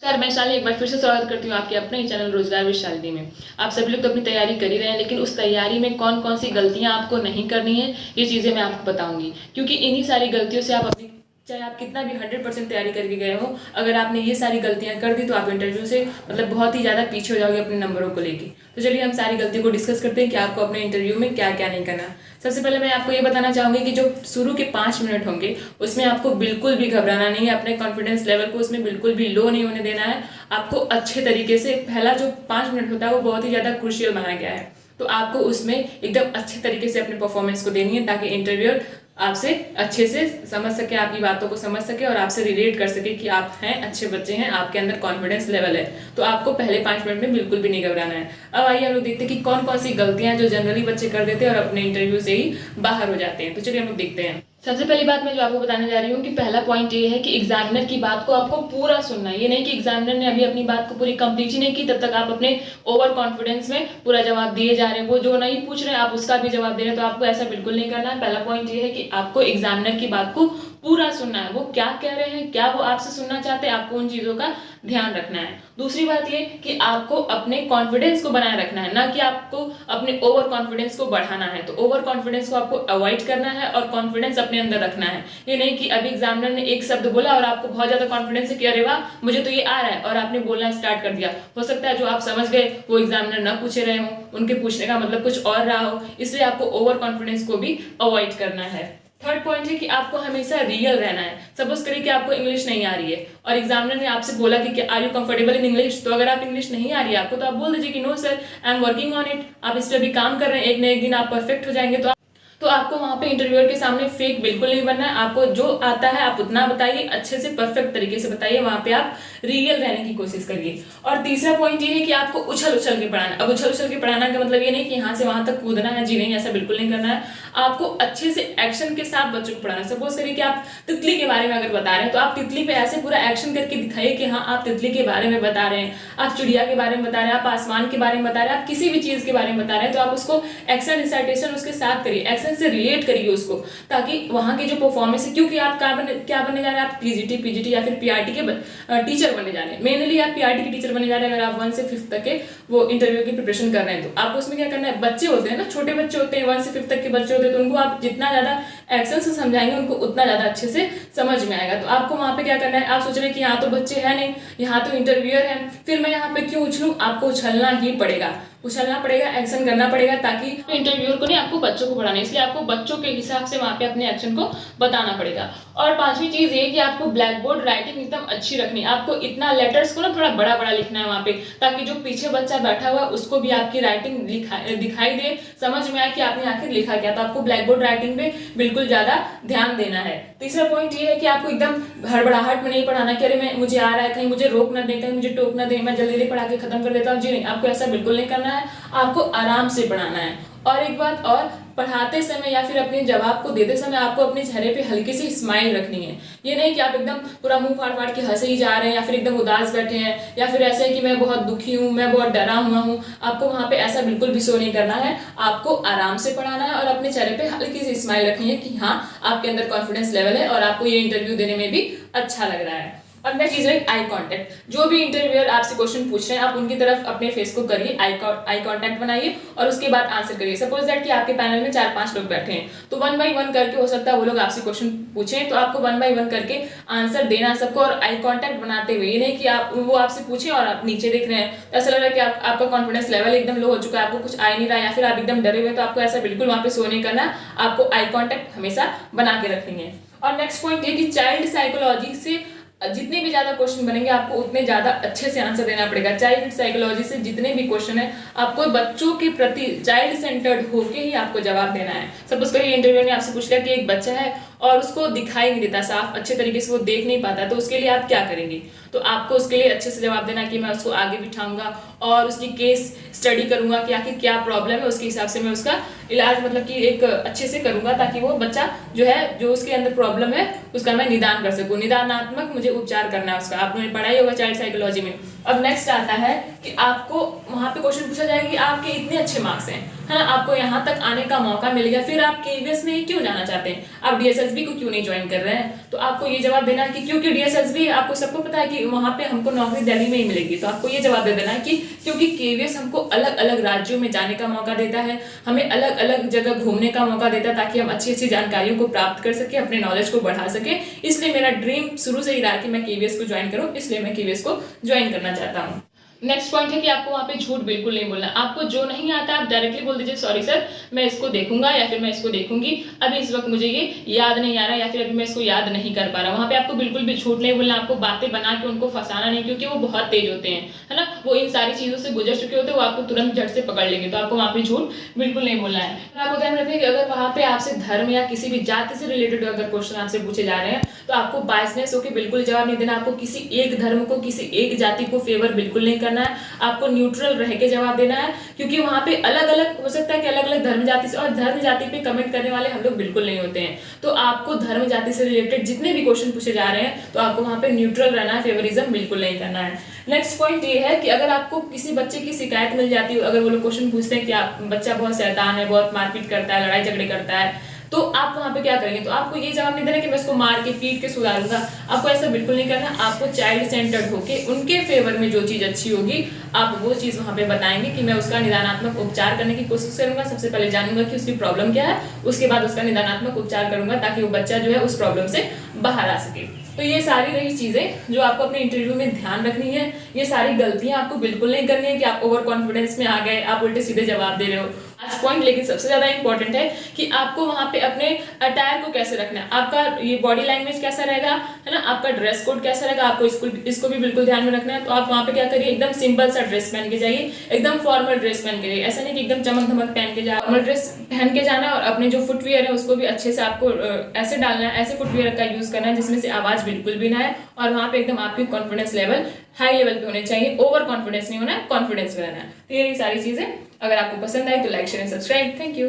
Sir मैं शालिनी एक बार फिर से स्वागत करती हूँ आपके अपने ही चैनल रोजगार विद शालिनी में। आप सभी लोग तो अपनी तैयारी कर ही रहे हैं, लेकिन उस तैयारी में कौन कौन सी गलतियाँ आपको नहीं करनी है ये चीज़ें मैं आपको बताऊंगी, क्योंकि इन्हीं सारी गलतियों से आप अपनी, चाहे आप कितना भी 100% तैयारी करके गए हो, अगर आपने ये सारी गलतियां कर दी तो आप इंटरव्यू से बहुत ही ज़्यादा पीछे हो जाओगे अपने नंबरों को लेके। तो चलिए हम सारी गलतियों को डिस्कस करते हैं कि आपको अपने इंटरव्यू में क्या क्या नहीं करना। सबसे पहले मैं आपको ये बताना चाहूँगी कि जो शुरू के 5 मिनट होंगे उसमें आपको बिल्कुल भी घबराना नहीं है, अपने कॉन्फिडेंस लेवल को उसमें बिल्कुल भी लो नहीं होने देना है। आपको अच्छे तरीके से पहला जो 5 मिनट होता है वो बहुत ही ज़्यादा क्रूशियल बनाया गया है, तो आपको उसमें एकदम अच्छे तरीके से अपने परफॉर्मेंस को देनी है ताकि इंटरव्यूअर आपसे अच्छे से समझ सके, आपकी बातों को समझ सके और आपसे रिलेट कर सके कि आप हैं, अच्छे बच्चे हैं, आपके अंदर कॉन्फिडेंस लेवल है। तो आपको पहले 5 मिनट में बिल्कुल भी नहीं घबराना है। अब आइए हम लोग देखते हैं कि कौन कौन सी गलतियां जो जनरली बच्चे कर देते हैं और अपने इंटरव्यू से ही बाहर हो जाते हैं। तो चलिए हम लोग देखते हैं। सबसे पहली बात मैं जो आपको बताने जा रही हूँ कि पहला पॉइंट ये है कि एग्जामिनर की बात को आपको पूरा सुनना है। ये नहीं कि एग्जामिनर ने अभी अपनी बात को पूरी कंप्लीट ही नहीं की तब तक आप अपने ओवर कॉन्फिडेंस में पूरा जवाब दिए जा रहे हैं, वो जो नहीं पूछ रहे हैं आप उसका भी जवाब दे रहे हैं। तो आपको ऐसा बिल्कुल नहीं करना है। पहला पॉइंट ये है कि आपको एग्जामिनर की बात को पूरा सुनना है, वो क्या कह रहे हैं, क्या वो आपसे सुनना चाहते हैं, आपको उन चीजों का ध्यान रखना है। दूसरी बात ये कि आपको अपने कॉन्फिडेंस को बनाए रखना है, ना कि आपको अपने ओवर कॉन्फिडेंस को बढ़ाना है। तो ओवर कॉन्फिडेंस को आपको अवॉइड करना है और कॉन्फिडेंस अपने अंदर रखना है। ये नहीं कि अभी एग्जामिनर ने एक शब्द बोला और आपको बहुत ज्यादा कॉन्फिडेंस है कि अरे वाह मुझे तो ये आ रहा है, और आपने बोलना स्टार्ट कर दिया। हो सकता है जो आप समझ गए वो एग्जामिनर ना पूछे रहे हो, उनके पूछने का मतलब कुछ और रहा हो, इसलिए आपको ओवर कॉन्फिडेंस को भी अवॉइड करना है। थर्ड पॉइंट है कि आपको हमेशा रियल रहना है। सपोज करिए कि आपको इंग्लिश नहीं आ रही है और एग्जामिनर ने आपसे बोला कि are you comfortable in English, तो अगर आप इंग्लिश नहीं आ रही है आपको, तो आप बोल दीजिए कि no sir I am working on it. आप इस पर भी काम कर रहे हैं, एक न एक दिन आप परफेक्ट हो जाएंगे। तो आपको वहां पे इंटरव्यूअर के सामने फेक बिल्कुल नहीं बनना है। आपको जो आता है आप उतना बताइए, अच्छे से परफेक्ट तरीके से बताइए, वहां पे आप रियल रहने की कोशिश करिए। और तीसरा पॉइंट ये है कि आपको उछल उछल के पढ़ाना। अब उछल उछल के पढ़ाना का मतलब ये नहीं कि यहाँ से वहां तक कूदना है, जी नहीं, ऐसा बिल्कुल नहीं करना है। आपको अच्छे से एक्शन के साथ बच्चों को पढ़ाना। सपोज करिए कि आप तितली के बारे में अगर बता रहे हैं तो आप तितली पे ऐसे पूरा एक्शन करके दिखाइए कि हाँ आप तितली के बारे में बता रहे हैं, आप चिड़िया के बारे में बता रहे हैं, आप आसमान के बारे में बता रहे हैं, आप किसी भी चीज के बारे में बता रहे हैं, तो आप उसको एक्शन रिसाइटेशन उसके साथ करिए, एक्शन से रिलेट करिए उसको, ताकि वहां की जो परफॉर्मेंस है, क्योंकि आप क्या बनने जा रहे हैं, आप टीजीटी पीजीटी या फिर पीआरटी के टीचर बनने जा रहे हैं। मेनली आप पीआरटी के टीचर बनने जा रहे हैं। अगर आप 1 से 5th तक के वो इंटरव्यू की प्रिपरेशन कर रहे हैं तो आपको उसमें क्या करना है, बच्चे होते हैं ना, छोटे बच्चे होते हैं, 1 से 5th तक के बच्चे होते हैं, तो उनको आप जितना ज्यादा एक्शन से समझाएंगे उनको उतना ज्यादा अच्छे से समझ में आएगा। तो आपको वहां पे क्या करना है, आप सोच रहे हैं कि यहाँ तो बच्चे हैं नहीं, यहाँ तो इंटरव्यूअर है, फिर मैं यहाँ पे क्यों उछलूं, आपको उछलना ही पड़ेगा, उछलना पड़ेगा, एक्शन करना पड़ेगा, ताकि इंटरव्यूअर को नहीं आपको बच्चों को पढ़ाना है, इसलिए आपको बच्चों के हिसाब से वहां पे अपने एक्शन को बताना पड़ेगा। और 5वीं चीज ये कि आपको ब्लैक बोर्ड राइटिंग एकदम अच्छी रखनी है। आपको इतना लेटर्स को ना थोड़ा बड़ा बड़ा लिखना है वहां पे, ताकि जो पीछे बच्चा बैठा हुआ है उसको भी आपकी राइटिंग दिखाई दे, समझ में आए कि आपने आखिर लिखा क्या। तो आपको ब्लैक बोर्ड राइटिंग पे बिल्कुल ज्यादा ध्यान देना है। तीसरा पॉइंट ये है कि आपको एकदम हड़बड़ाहट में नहीं पढ़ाना कि अरे मुझे आ रहा है, कहीं मुझे रोक ना दे, कहीं मुझे टोक ना दे, मैं जल्दी जल्दी पढ़ा के खत्म कर देता हूँ, जी नहीं, आपको ऐसा बिल्कुल नहीं करना है। आपको आराम से पढ़ाना है। और एक बात और, पढ़ाते समय या फिर अपने जवाब को देते समय आपको अपने चेहरे पे हल्की सी स्माइल रखनी है। ये नहीं कि आप एकदम पूरा मुंह फाड़ फाड़ के हंसे ही जा रहे हैं, या फिर एकदम उदास बैठे हैं, या फिर ऐसे कि मैं बहुत दुखी हूँ, मैं बहुत डरा हुआ हूँ। आपको वहां पे ऐसा बिल्कुल भी शो नहीं करना है। आपको आराम से पढ़ाना है और अपने चेहरे पे हल्की सी स्माइल रखनी है कि हाँ आपके अंदर कॉन्फिडेंस लेवल है और आपको ये इंटरव्यू देने में भी अच्छा लग रहा है। और नेक्स्ट चीज है आई कांटेक्ट। जो भी इंटरव्यूअर आपसे क्वेश्चन पूछ रहे हैं आप उनकी तरफ अपने फेस को करिए, आई कांटेक्ट बनाइए और उसके बाद आंसर करिए। सपोज दैट कि आपके पैनल में 4-5 लोग बैठे हैं, तो 1 बाई 1 करके हो सकता है वो लोग आपसे क्वेश्चन पूछें, तो आपको 1 बाई 1 करके आंसर देना सबको, और आई कांटेक्ट बनाते हुए। ये नहीं कि आप वो आपसे पूछे और आप नीचे देख रहे हैं, तो ऐसा लग रहा है कि आपका कॉन्फिडेंस लेवल एकदम लो हो चुका है, आपको कुछ आ नहीं रहा, या फिर आप एकदम डरे हुए, तो आपको ऐसा बिल्कुल वहां पे शो नहीं करना। आपको आई कांटेक्ट हमेशा बना के रखेंगे। और नेक्स्ट पॉइंट ये कि चाइल्ड साइकोलॉजी से जितने भी ज्यादा क्वेश्चन बनेंगे आपको उतने ज्यादा अच्छे से आंसर देना पड़ेगा। चाइल्ड साइकोलॉजी से जितने भी क्वेश्चन है आपको बच्चों के प्रति चाइल्ड सेंटर्ड होके ही आपको जवाब देना है। सपोज करिए इंटरव्यू ने आपसे पूछ लिया कि एक बच्चा है और उसको दिखाई नहीं देता साफ अच्छे तरीके से, वो देख नहीं पाता, तो उसके लिए आप क्या करेंगे। तो आपको उसके लिए अच्छे से जवाब देना कि मैं उसको आगे बिठाऊंगा और उसकी केस स्टडी करूंगा कि आखिर क्या प्रॉब्लम है, उसके हिसाब से मैं उसका इलाज कि एक अच्छे से करूंगा, ताकि वो बच्चा जो है जो उसके अंदर प्रॉब्लम है उसका मैं निदान कर सकूं। निदानात्मक मुझे उपचार करना है उसका। आपने पढ़ाई होगा चाइल्ड साइकोलॉजी में। अब नेक्स्ट आता है कि आपको वहां पे क्वेश्चन पूछा जाएगा कि आपके इतने अच्छे मार्क्स हैं, है ना, आपको यहाँ तक आने का मौका मिल गया, फिर आप केवीएस में ही क्यों जाना चाहते हैं, आप डीएसएसबी को क्यों नहीं ज्वाइन कर रहे हैं। तो आपको ये जवाब देना है कि क्योंकि डीएसएसबी आपको सबको पता है कि वहाँ पे हमको नौकरी दिल्ली में ही मिलेगी, तो आपको ये जवाब दे देना है कि क्योंकि केवीएस हमको अलग अलग राज्यों में जाने का मौका देता है, हमें अलग अलग जगह घूमने का मौका देता है ताकि हम अच्छी अच्छी जानकारियों को प्राप्त कर सके, अपने नॉलेज को बढ़ा सके। इसलिए मेरा ड्रीम शुरू से ही रहा कि मैं केवीएस को ज्वाइन करूँ, इसलिए मैं केवीएस को ज्वाइन करना चाहता हूँ। नेक्स्ट पॉइंट है कि आपको वहाँ पे झूठ बिल्कुल नहीं बोलना। आपको जो नहीं आता आप डायरेक्टली बोल दीजिए सॉरी सर मैं इसको देखूंगा या फिर मैं इसको देखूंगी, अभी इस वक्त मुझे ये याद नहीं आ रहा या फिर अभी मैं इसको याद नहीं कर पा रहा। वहाँ पे आपको बिल्कुल भी झूठ नहीं बोलना, आपको बातें बना के उनको फंसाना नहीं, क्योंकि वो बहुत तेज होते हैं, है ना, वो इन सारी चीज़ों से गुजर चुके होते हैं, वो आपको तुरंत झट से पकड़ लेंगे। तो आपको वहाँ पे झूठ बिल्कुल नहीं बोलना है। आपको ध्यान रखें कि अगर वहाँ पे आपसे धर्म या किसी भी जाति से रिलेटेड अगर क्वेश्चन आपसे पूछे जा रहे हैं तो आपको बायसनेस होकर बिल्कुल जवाब नहीं देना। आपको किसी एक धर्म को, किसी एक जाति को फेवर बिल्कुल नहीं करना है, आपको न्यूट्रल रह के जवाब देना है, क्योंकि वहाँ पे अलग अलग हो सकता है कि अलग अलग धर्म जाति से, और धर्म जाति पे कमेंट करने वाले हम लोग बिल्कुल नहीं होते हैं। तो आपको धर्म जाति से रिलेटेड जितने भी क्वेश्चन पूछे जा रहे हैं तो आपको वहाँ पे न्यूट्रल रहना है, फेवरिज्म बिल्कुल नहीं करना है। नेक्स्ट पॉइंट ये है कि अगर आपको किसी बच्चे की शिकायत मिल जाती है, अगर वो लोग क्वेश्चन पूछते हैं कि आप बच्चा बहुत शैतान है, बहुत मारपीट करता है, लड़ाई झगड़े करता है, तो आप वहाँ पे क्या करेंगे? तो आपको ये जवाब नहीं देना कि मैं इसको मार के पीट के सुधारूंगा, आपको ऐसा बिल्कुल नहीं करना। आपको चाइल्ड सेंटर्ड होके उनके फेवर में जो चीज़ अच्छी होगी आप वो चीज़ वहाँ पे बताएंगे कि मैं उसका निदानात्मक उपचार करने की कोशिश करूंगा। सबसे पहले जानूंगा कि उसकी प्रॉब्लम क्या है, उसके बाद उसका निदानात्मक उपचार करूंगा ताकि वो बच्चा जो है उस प्रॉब्लम से बाहर आ सके। तो ये सारी रही चीज़ें जो आपको अपने इंटरव्यू में ध्यान रखनी है। ये सारी गलतियां आपको बिल्कुल नहीं करनी है कि आप ओवर कॉन्फिडेंस में आ गए, आप उल्टे सीधे जवाब दे रहे हो। आज पॉइंट लेकिन सबसे ज्यादा इंपॉर्टेंट है कि आपको वहां पे अपने अटायर को कैसे रखना है, आपका ये बॉडी लैंग्वेज कैसा रहेगा, है ना, आपका ड्रेस कोड कैसा रहेगा, आपको इसको भी बिल्कुल ध्यान में रखना है। तो आप वहां पे क्या करिए, एकदम सिंपल सा ड्रेस पहन के जाइए, एकदम फॉर्मल ड्रेस पहन के जाइए। ऐसा नहीं कि एकदम चमक धमक पहन के जाए, फॉर्मल ड्रेस पहन के जाना है और अपने जो फुटवियर है उसको भी अच्छे से आपको ऐसे डालना है, ऐसे फुटवियर का यूज करना है जिसमें से आवाज बिल्कुल भी ना है, और वहां पे एकदम आपकी कॉन्फिडेंस लेवल हाई लेवल पे होने चाहिए। ओवर कॉन्फिडेंस नहीं होना है, कॉन्फिडेंस में रहना है। तो ये सारी चीजें अगर आपको पसंद आई तो like share and subscribe. Thank you.